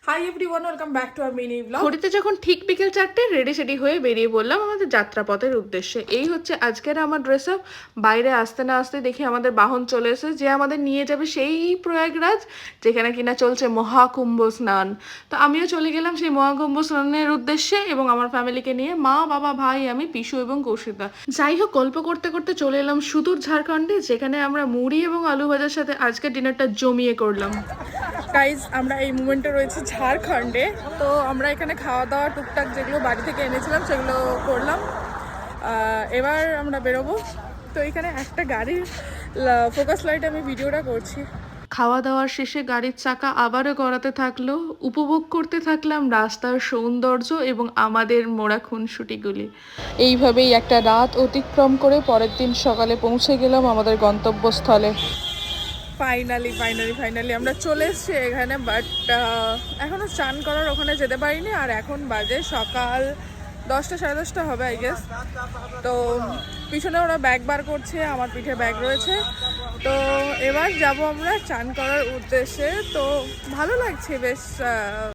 Hi everyone, welcome back to our mini blog. ঘড়িতে যখন ঠিক বিকেল 4টে রেডি সেডি হয়ে বেরিয়ে পড়লাম আমাদের যাত্রাপথের উদ্দেশ্যে। এই হচ্ছে আজকের আমার ড্রেস আপ। বাইরে আসতে না আসতে দেখি আমাদের বাহন চলে এসেছে, যে আমাদের নিয়ে যাবে সেই প্রয়াগরাজ, যেখানে কিনা চলছে মহাকুম্ভ স্নান। তো আমিও চলে গেলাম সেই মহাকুম্ভ স্নানের উদ্দেশ্যে এবং আমার ফ্যামিলিকে নিয়ে, মা, বাবা, ভাই, আমি, পিসু এবং কৌশিকদা। যাই হোক, গল্প করতে করতে চলে এলাম সুদূর ঝাড়খণ্ডে, যেখানে আমরা মুড়ি এবং আলু ভাজার সাথে আজকের ডিনারটা জমিয়ে করলাম। গাইজ, আমরা এই মুমেন্টে রয়েছি ঝাড়খণ্ডে। তো আমরা এখানে খাওয়া দাওয়া টুকটাক যেগুলো বাড়ি থেকে এনেছিলাম সেগুলো করলাম। এবার আমরা বেরোবো। তো এখানে একটা গাড়ির ফোকাস লাইটে আমি ভিডিওটা করছি। খাওয়া দাওয়ার শেষে গাড়ির চাকা আবারও গড়াতে থাকলো, উপভোগ করতে থাকলাম রাস্তার সৌন্দর্য এবং আমাদের মোড়া খুনসুটিগুলি। এইভাবেই একটা রাত অতিক্রম করে পরের দিন সকালে পৌঁছে গেলাম আমাদের গন্তব্যস্থলে। ফাইনালি আমরা চলে এসেছি এখানে, বাট এখনও স্নান করার ওখানে যেতে পারিনি। আর এখন বাজে সকাল 10টা, সাড়ে 10টা হবে আই গেস। তো পিছনে ওরা ব্যাগ বার করছে, আমার পিঠে ব্যাগ রয়েছে। তো এবার যাব আমরা স্নান করার উদ্দেশ্যে। তো ভালো লাগছে বেশ।